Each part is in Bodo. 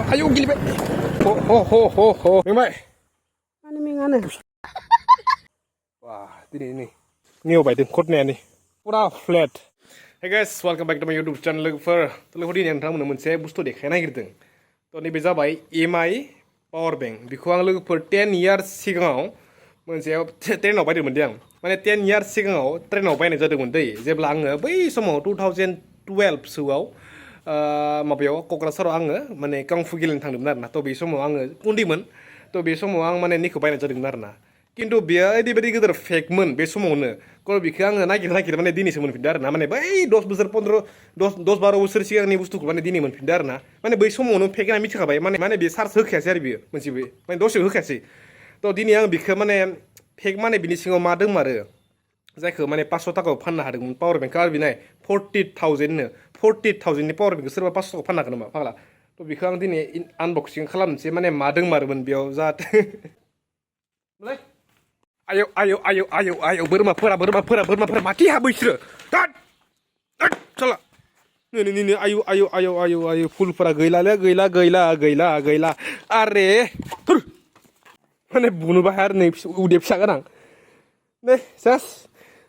Ayo gini be. Ho. Memang. Mana mengana? Wah, ini. Ini obat itu kot nih. Pura flat. Hey guys, welcome back to my YouTube channel. For telah yang terang menemukan saya bustu deh, kena gitu. To ini bisa bayi EMI power bank. Biku ang lagu for 10 years sigang. Saya tren obat itu mendiang. Mana 10 years sigang, tren obat ini jadi mendai. Saya bilang bayi semua 2012 suau. Mabiaw Kokrasaro angga mane kang fugilin thang dimnar na to be somo angga undiman to be somo ang mane niko bayna jadimnar na kintu bia edi bedi gedar fake man be somo ne ko bi kang nakir mane dini semun fidar na mane bay 10 besar 15 12 12 besar siang ni bustu mane dini man fidar na mane bay somo no fake na michka bay mane bi sar hokhasi ar bi monsi bi mane dose hokhasi to dini ang bikha mane fake mane bini singo madeng mare जायखौ माने 500 टाकायाव फाननो हादोंमोन पावर बेंक आरो बिनाय 40,000 नो 40,000 नि पावर बेंक सोरबा 500 टाकायाव फाननो हागोन नामा फाग्ला थ' बेखौ आं दिनै आनबक्सिं खालामनोसै माने मा दोंमारोमोन बेयाव जाहाथे आयौ बोरमाफोरा माथि हाबो इसोरो साला नै आयौ फुलफोरा गैला आरे माने बुनोबा आरो नै उदै फिसा गोनां नै जास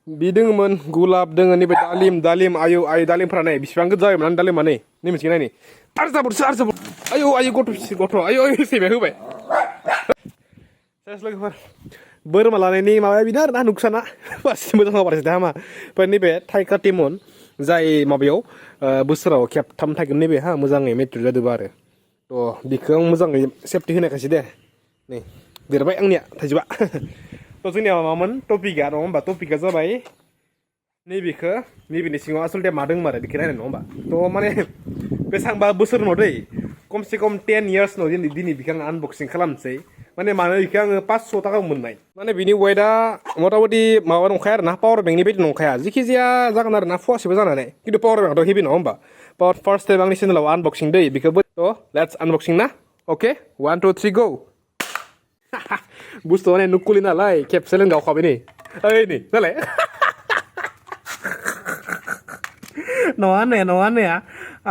बिदोंमोन गुलाब दोङो नैबे दालिम आयौ दालिमफ्रा नै बिसिबां गोजा जायोमोन दालिमा नै मोनसे नायनि आरो जाबोर आयौ गथ' आयौ सैमा होबाय सेस लोगोफोर बोरमा लानायनि माबाया बिनो आरोना नुकसाना बासिनो मोजां माबारसै दा हामा ओमफ्राय नैबे थाइका टिमन जाय माबायाव बोसोराव खेबथाम थागोन नैबे हा मोजाङै मेट्रिक जादोंबा आरो थ' बिखौ आं मोजाङै सेफटि होनायखायसै दे नै देरबाय आंनिया थाइजौआ थ' जोंनिया मामोन टपिकआ नङा होमबा टपिकआ जाबाय नैबेनि सिङाव आसलथे मा दं आरो बेखौ नायनाय नङा होमबा थ' माने बेसेबांबा बोसोर उनाव दै खमसे खम 10 years उनाव दिनै बेखौ आं आनबक्सिं खालामनोसै माने मानो बेखौ आङो 500 टाकायाव मोननाय माने बिनि वेटआ मथा मथि माबा नंखाया आरो ना पावार बेंकनि बायदि नंखाया जिखिजाया जागोन आरो ना फुवासेबो जानानै खिन्थु पावार बेंकआथ' हेभि नङा होमबा फार्स्ट टाइम आंनि चेनेलाव आनबक्सिं दै बेखौबो थ' लेट्स आनबक्सिं ना अके 1 2 3 गो बुस्थुआ माने नुकुलि नालाय खेबसे गावखाबाय नै ओइ नै नालाय नङा होननाया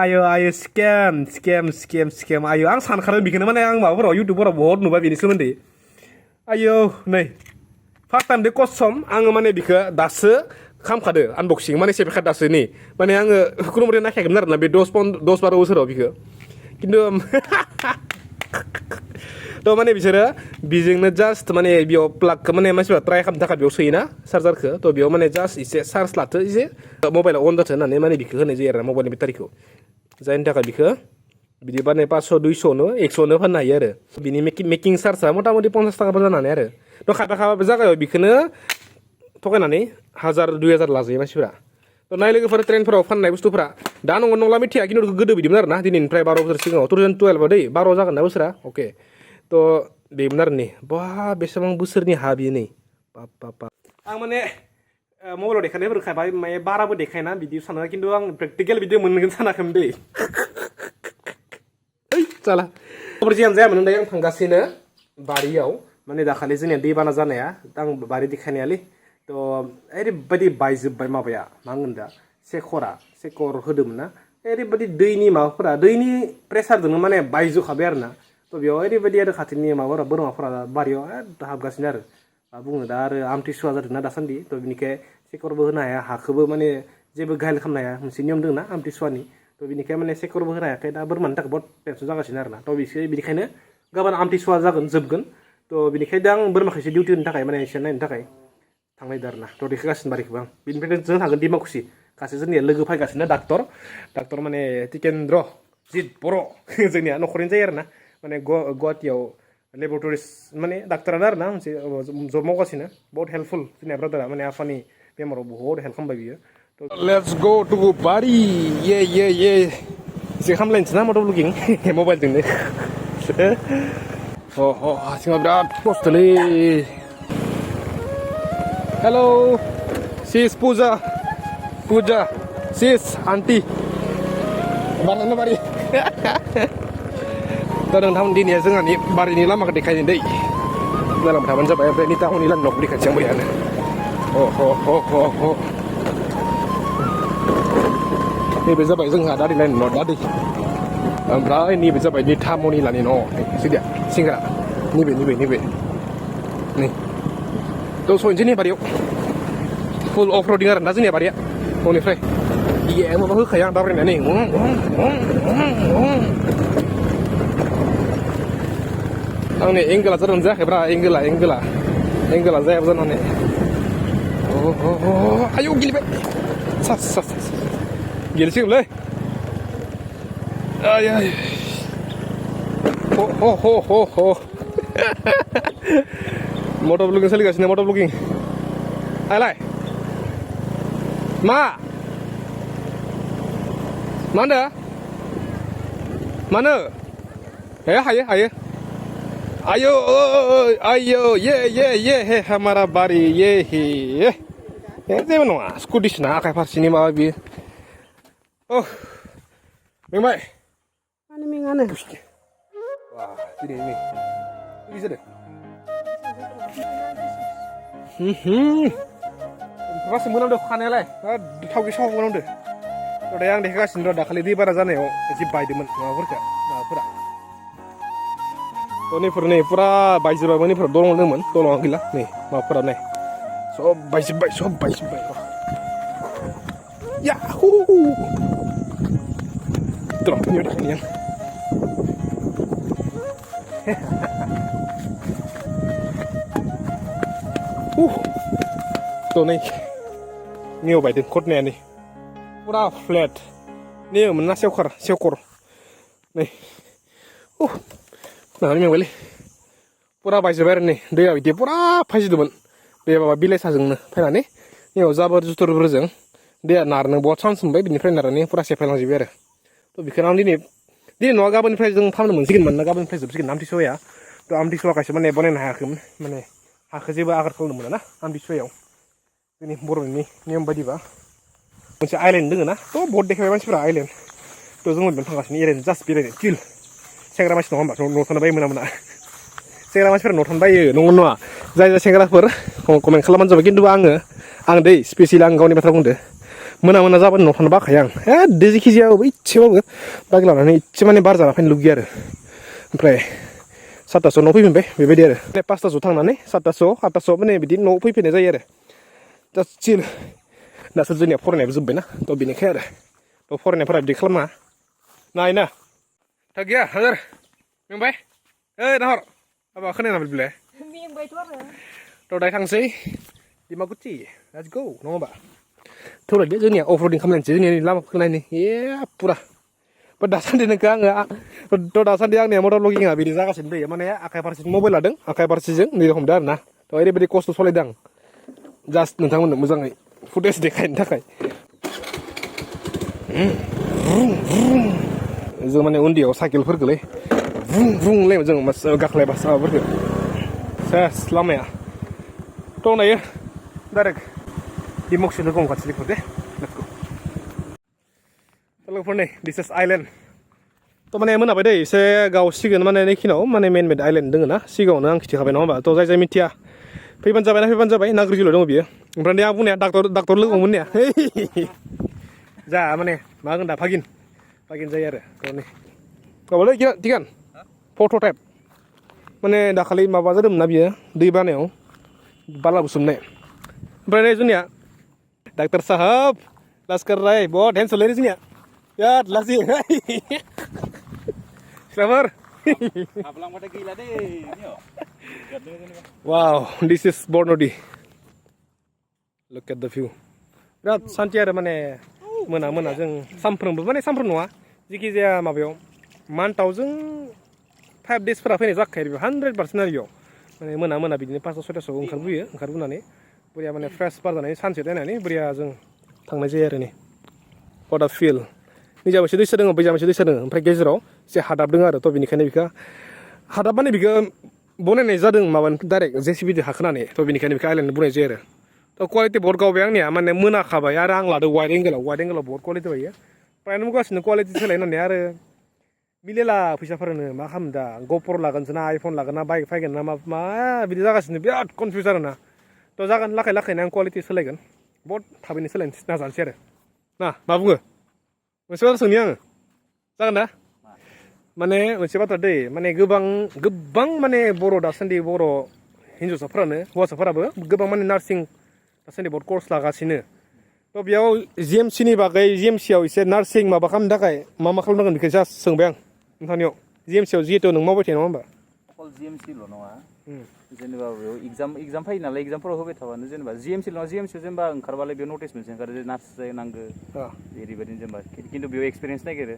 आयौ स्केम आयौ आं सानखादों बेखौनो माने आं माबाफोराव इउटुबफोराव बहुत नुबाय बेनि सोमोन्दै आयौ नै फार्स्ट टाइम बे कसम आङो माने बेखौ दासो खालामखादो आनबक्सिं माने सेफेखादो दासो नै माने आङो खुनु मथे नायखायाखैमोन आरोना बे 10-12 बोसोराव बेखौ खिन्थु थ' माने बिसोरो बेजोंनो जास्ट माने बेयाव प्लागखौ माने मानसिफ्रा ट्राइ खालामनो थाखाय बेयाव सोयोना चार्जारखौ थ' बेयाव माने जास्ट एसे चार्ज लाथो एसे मबाइलाव अन जाथों होननानै माने बेखौ होनाय जायो आरो मबाइलनि बेटारिखौ जायनि थाखाय बेखौ बिदि माने 500 200नो 100नो फाननो हायो आरो बिनि मेकिं चार्जआ मथा मथि 50 टाकाफोर जानानै आरो थ' खायफा जायगायाव बेखौनो थगायनानै 1000 2000 लाजायो मानसिफोरा थ' नाय लोगोफोर ट्रेनफोराव फाननाय बुस्थुफोरा दा नंला मिथिया खिन्थु गोदो बिदिमोन आरो ना दिनैनिफ्राय 12 बोसोर सिगाङाव 2012 दै 12 जागोन ना बोसोरा अके थ' बेमोन आरो नै बहा बेसेबां बोसोरनि हा बियो नै बाप आं माने मबाइलाव देखायनायफोर खायफा माने बाराबो देखायना बिदि सानो खिन्थु आं प्रेक्टिकेल बिदि मोनगोन सानाखैमोन दै जाला खबर जियानो जायामोन दायो आं थांगासिनो बारियाव माने दाखालि जोंनिया दैबाना जानाया आं बारि देखायनायालै थ' ओरैबायदि बायजोब्बाय माबाया मा होनगोन दा सेकर होदोंमोन ना ओरैबायदि दैनि माबाफोरा दैनि प्रेसारजोंनो माने बायजोबखाबाय आरो ना थ' बेयाव ओरैबायदि आरो खाथिनि माबाफोरा बोरमाफोरा बारियाव हाबगासिनो आरो मा बुङो दा आरो आमथिसुवा जादों ना दासान्दि थ' बिनिखाय सेकरबो होनो हाया हाखौबो माने जेबो गाइल खालामनो हाया मोनसे नियम दङ ना आमथिसुवानि थ' बिनिखाय माने सेकरबो होनो हायाखै दा बोरमानि थाखाय बहुत टेनसन जागासिनो आरो ना थ' बिनिखायनो गाबोन आमथिसुवा जोबगोन थ' बिनिखायनो आं बोरमाखौ एसे डिउटि होनो थाखाय माने एसे नायनो थाखाय थांनायदो आरो ना थ' देखायगासिनो बारिखौबो आं बिनिफ्राय जों थांगोन डिमाकुसि गासै जोंनिया लोगो फैगासिनो डाक्टर माने टिकेन्द्रजित बर' जोंनिया न'खरनि जायो आरो ना माने गुवाहाटियाव लेबरेटरिस माने डाक्टारानो आरो ना मोनसे जब मावगासिनो बहुत हेल्पफुल जोंनिया ब्रादारा माने आफानि बेमाराव बहुत हेल्प खालामबाय बियो लेट्स गो टु बारि ये एसे खामलायनोसै ना मट' ब्लगिं मबाइलजोंनो सिङाव बिराद खस्थ'लै हेलौ सिस पुजा सिस आन्टि बानाना बारि दा नोंथांमोन दिनै जोंहानि बारिनि लामाखौ देखायनो दै जालांबाय थाबानो जाबाय ओमफ्राय निता हनि लाइन न'खरनि खाथियाव बैयानो नैबे जाबाय जोंहा दारि लाइन न' दा दै ओमफ्राय नैबे जाबाय निथामनि लानि न' सिदिया सिंग्रा नैबे नै थ' सहैनोसै नै बारियाव फुल अफ रडिं आरो ना जोंनिया बारिया न'निफ्राय ए माबा होखायो आं दाब्रायनानै आंनि एंगेला जादों जायाखैब्रा एंगेला जायाबो जानानै आयौ गेलेबाय गेलेसिगोनलै आय हो मटर ब्लगिं सोलिगासिनो मटर ब्लगिं आयलाय मा होनदो मानो हायो आयो ये हे हमारा बारी ये जेबो नङा स्कुटिसो ना आखाइ फारसेनि माबा बियो मेंबाय माने मेङानो wah ini bisa deh masih mulai udah kanelai tahu kisah mulai udah udah yang dikasih udah kali di bara sana yo si bayi demen pura tuh nih pura bayi sebab ini pura tolong gila nih pura nih so bayi ya terus ini udah kenyangตัวนี้เนี่ยไปถึงโคตรแน่นี่พูดว่า flat นี่มันน่าเชี่ยวคอร์นี่หนานี่ยังไงเลยพูดว่าไปจะแบบนี้เดี๋ยวอีกพูดว่าไปจะดูมันเดี๋ยวแบบบิลเลสhazing nihไปนั่นนี่เนี่ยจะบัดจุดตัวberjeng dia narang buat chance sampai di frame narangนี่พูดว่าเสียไปแล้วจีเบอร์ตัวบิคราวนี้นี่นอกจากเป็นframe jengทำเหมือนสิ่งมันนอกจากเป็นframeสิ่งน้ำที่ช่วยอ่ะตัวน้ำที่ช่วยกันใช่ไหมเนี่ยบนเนี่ยหาขึ้นมันเนี่ยหาขึ้นจีบอาการเขาหนุ่มนะน้ำที่ช่วยเอาini borong ini yang badiba masih island dengan na tuh board deh masih ber island tuh zong ben tangkas ni island just pilih chill sekarang masih nongol nonton bayi mana sekarang masih ber nonton bayi nongol noa jaya sekarang ber komen kalaman coba gini dua ang deh spesial ang kau ni betul kunde mana zaman nonton bak yang desi kizia coba bagi lah nih cuman bar zaman pen lugiar pre satu nopi bimbe bebe dia ne pasta zutang nane satu mana bedi nopi pene jaya just chill dah sejenis foreigner zubbe na to bini kaya to foreigner pada di kelma nah ina tak ya hazar yang baik nahor apa kena nambil beli yang baik to dah thang sih di Maguchi let's go nong ba to lah dia jenis offroading kemarin jenis lama kena ni ya pura pedasan di negara to dasan dia ni motor logging abi di zaga sini ya mana ya akai parsi mobile ladeng akai parsi jeng di home dan nah to ini beri cost solidang just nonton mozangay footage dekain takai zaman undi au cycle pergele vung le jeng mas gaklai basa perge saya selama ya to na ya direct di mokshin ko ngat slik pute let's go telepon nih this is island to mane mana bai dei se gaw sigen mane ne kino mane man made island deng na sigaw na ang kiti khabai no ba to jai mitia फैबानो जाबाय नागरिगिल' दङ बियो ओमफ्राय आं बुंनाया डाक्टर लोगो मोननाया जा माने मा होनगोन दा फागिन जायो आरो गावनि गावलै दिगान फट' टाइप माने दाखालि माबा जादोंमोन ना बियो दै बानायाव बाला बुसोमनाय ओमफ्राय नै जोंनिया डाक्टर साहाब लास्कार राय बहुत हेन्डसम लै जोंनिया बिराद लाजि सिख्लाफोर हाबलांबाथाय गैला दे wow this is Bornodi look at the view birat santi आरो माने मोना जों सामफ्रोमबो माने सामफ्रोम नङा जिखि जाया माबायाव मान्थआव जों 5 days फोरा फैनाय जाखायो 100% आरो बेयाव माने मोना बिदिनो 5-6 ओंखारबोनानै बुरिया माने फ्रेश बार जानानै सानसे नायनानै बुरिया जों थांनाय जायो आरो नै what a feel निजा मोनसे दैसा दङ बैजा मोनसे दैसा दङ ओमफ्राय गेजेराव एसे हादाब दङ आरो थ' बेनिखायनो बेखौ हादाब माने बेखौ बनायनाय जादों माबानि डाइरेक्ट जेसिबि हाखोनानै थ' बेनिखायनो बेखौ आइलेन्ड बुंनाय जायो आरो थ' क्वालिटि बहुत गावबाय आंनिया माने मोनाखाबाय आरो आं लादों वाइड एंगेलाव बहुत क्वालिटि बायो प्रायनो नुगासिनो क्वालिटि सोलायनानै आरो मिलेला फैसाफोरनो मा खालामो दा ग'प्र' लागोनसो ना आइफन लागोन ना बाइक फैगोन ना मा बिदि जागासिनो बिराद कनफिउज आरो ना थ' जागोन लाखैनो आं क्वालिटि सोलायगोन बहुत थाबैनो सोलायनो नाजानोसै आरो ना मा बुङो मोनसे बाथ्रा सोंनि आङो जागोन ना माने मोनसे बाथ्रा दै माने गोबां माने बर' दासान्दि बर' हिन्जावसाफोरानो हौवासाफोराबो गोबां माने नार्सिं दासान्दि बहुत कर्स लागासिनो थ' बेयाव जिएमसिनि बागै जिएमसियाव एसे नार्सिं माबा खालामनो थाखाय मा खालामनांगोन बेखौ जास्ट सोंबाय आं नोंथांनियाव जिएमसियाव जिहेतु नों मावबाय थायो नङा होमबा अकल जिएमसिल' नङा जेनेबा बेयाव एग्जाम फैयो नालाय एग्जामफोराव होबाय थाबानो जेनेबा जिएमसिल' नङा जिएमसियाव जेनेबा ओंखारबालाय बेयाव नटिस मोनसे ओंखारो जे नार्स नांगौ ओरैबायदि जेनेबा खिन्थु बेयाव एक्सपिरियेन्स नागिरो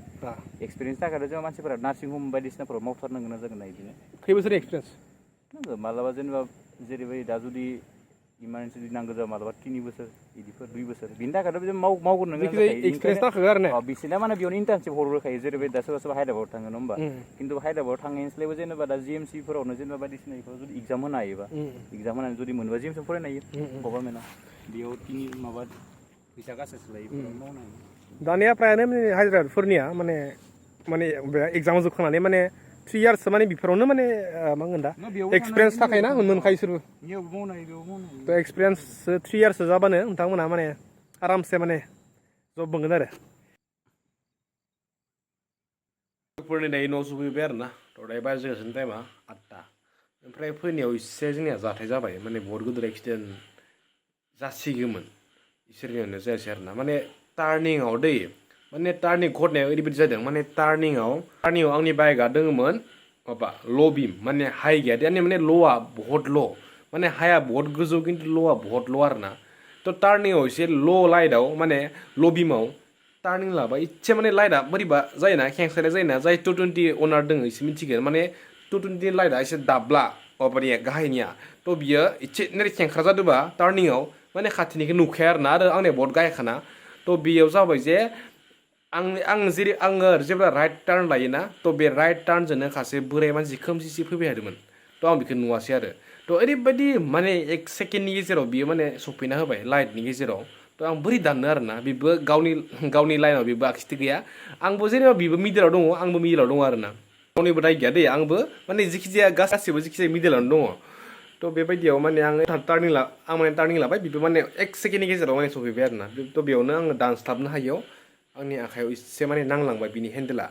एक्सपिरियेन्स थाखाय जों मानसिफोरा नार्सिं हम बायदिसिनाफोराव मावथारनो गोनां जागोन ना बिदिनो खै बोसोरनि एक्सपिरियेन्स नांगौ मालाबा जेनेबा जेरैबायदि दा जुदि इमारजेन्सि नांगौ जाबा मालाबा 3 बोसोर बिदिफोर 2 बोसोर बिनि थाखायथ' जों मावगोन नोङो एक्सपिरियेन्स थाखाय आरो ना बिसोरना माने बेयावनो इन्टार्नशिप हरग्रोखायो जेरैबायदि दा सोरबा सोरबा हायद्राबाद थाङो नङा होमबा खिन्थु हायद्राबाद थांनायनिस्लायबो जेनेबा दा जिएमसिफोरावनो जेनेबा बायदिसिना बेफोराव जुदि एग्जाम होनो हायोबा एग्जाम होनानै जुदि मोनबा जिएमसियाव फरायनो हायो गभर्नमेन्टआ बेयाव माबा फैसा गासैसो लायो मावनो हायो दानिया फ्रायानो हायद्राबादफोरनिया माने एग्जाम जोबखांनानै माने 3 इयार्स माने बेफोरावनो माने मा होनगोन दा एक्सपिरियेन्स थाखायना मोनखायो बिसोरबो थ' एक्सपिरियेन्स 3 इयार्स जाबानो नोंथांमोना माने आरामसे माने जब मोनगोन आरो फोरनि दायो न' सफैबाय आरो ना थ' दायो बाजिगासिनो टाइमा 8टा ओमफ्राय फैनायाव एसे जोंनिया जाथाय जाबाय माने बहुत गिदिर एक्सिडेन्ट जासिगौमोन इसोरनियावनो जायासै आरो ना माने टार्निंआव दै माने टार्निं घटनाया ओरैबायदि जादों माने टार्निंआव आंनि बाइकआ दङमोन माबा ल' बिम माने हाइ गैया दानिया माने ल'आ बहुत ल' माने हाया बहुत गोजौ खिन्थु ल'आ बहुत ल' आरो ना थ' टार्निंआव एसे ल' लाइटआव माने ल' बिमाव टार्निं लाबा इसे माने लाइटआ बोरैबा जायोना खेंसायनाय जायोना जाय 220 अनार दङ एसे मिथिगोन माने 220 लाइटआ एसे दाब्ला माबानिया गाहायनिया थ' बियो एसे खेंख्रा जादोंबा टार्निंआव माने खाथिनिखौ नुखाया आरो ना आरो आंनिया बहुत गाहायखाना थ' बेयाव जाबाय जे आङो जेब्ला राइट टार्न लायोना थ' बे राइट टार्नजोंनो सासे बोराय मानसि खोमसिसि फैबाय थादोंमोन थ' आं बेखौ नुवासै आरो थ' ओरैबायदि माने 1 सेकेन्डनि गेजेराव बियो माने सफैना होबाय लाइटनि गेजेराव थ' आं बोरै दाननो आरो ना बेबो गावनि लाइनाव बेबो आखिथि गैया आंबो जेनेबा बेबो मिडिलाव दङ आंबो मिडिलाव दङ आरो ना गावनिबो दाय गैया दै आंबो माने जिखिजाया गासिबो जिखिजाया मिडिलावनो दङ थ' बेबायदियाव माने आं टार्निं लाबाय बेबो माने 1 सेकेन्डनि गेजेराव माने सफैबाय आरो ना थ' बेयावनो आङो दानस्लाबनो हायियाव आंनि आखायाव एसे माने नांलांबाय बिनि हेन्देला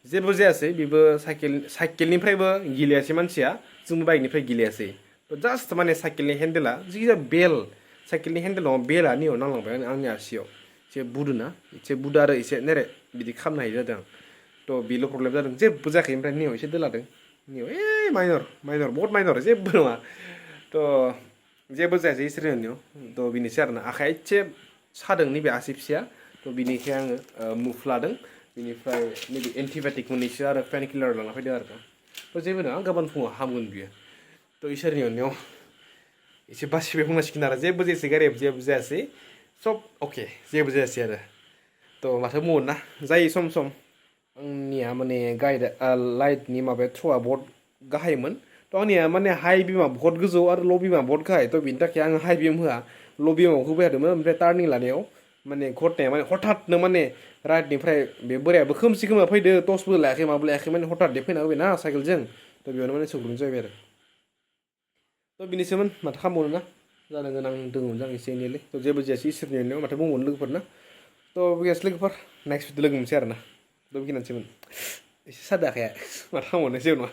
जेबो जायासै बेबो साइकेलनिफ्रायबो गिलियासै मानसिया जोंबो बाइकनिफ्राय गिलियासै थ' जास्ट माने साइकेलनि हेन्देला जिखिजाया साइकेलनि हेन्देलाव बेला नियाव नांलांबाय आंनि आसियाव एसे बुदोना एसे बुदो आरो एसे नेरे बिदि खालामनो हायि जादों थ' बेल' प्रब्लेम जादों जेबो जायाखै ओमफ्राय नियाव एसे दोलादों नियाव माइनर बहुत माइनर जेबो नङा थ' जेबो जायासै इसोरनि अननायाव थ' बेनोसै आरो ना आखाया एसे सादों नैबे आसि फिसाया थ' बिनिखाय आङो मुभ लादों बिनिफ्राय नैबे एन्टिबायटिक मोननैसो आरो पेन किलार लाना फैदों आरो थ' जेबो नङा गाबोन फुङाव हामगोन बियो थ' इसोरनि अननायाव एसे बासिबाय बुंनांसिगोन आरो जेबो जायासै गारियाबो जेबो जायासै सब अके जेबो जायासै आरो थ' माथो बुंगोन ना जायो सम सम आंनिया माने लाइटनि माबाया थ्र'आ बहुत गाहायमोन थ' आंनिया माने हाइ बिमा बहुत गोजौ आरो ल' बिमा बहुत गाहाय थ' बिनि थाखाय आङो हाइ बिम होआ ल' बिमाव होबाय थादोंमोन ओमफ्राय टार्निं लानायाव माने घटनाया माने हठाथनो माने राइटनिफ्राय बे बोरायाबो खोमसि फैदो टर्चबो लायाखै माबो लायाखै माने हठाथ फैना होबाय ना साइकेलजों थ' बेयावनो माने सौग्रोम जाबाय आरो थ' बिनिसोमोन माथो खालामबावनो ना जानो गोनां दङमोन जों एसे एनैलै थ' जेबो जायासै इसोरनि अननायाव माथो बुंबावनो लोगोफोर ना थ' बिगास लोगोफोर नेक्स्ट भिडिअ लोगो मोनसै आरो ना थ' बेखिनियानोसैमोन एसे सादाखाया माथो खालामबावनो जेबो नङा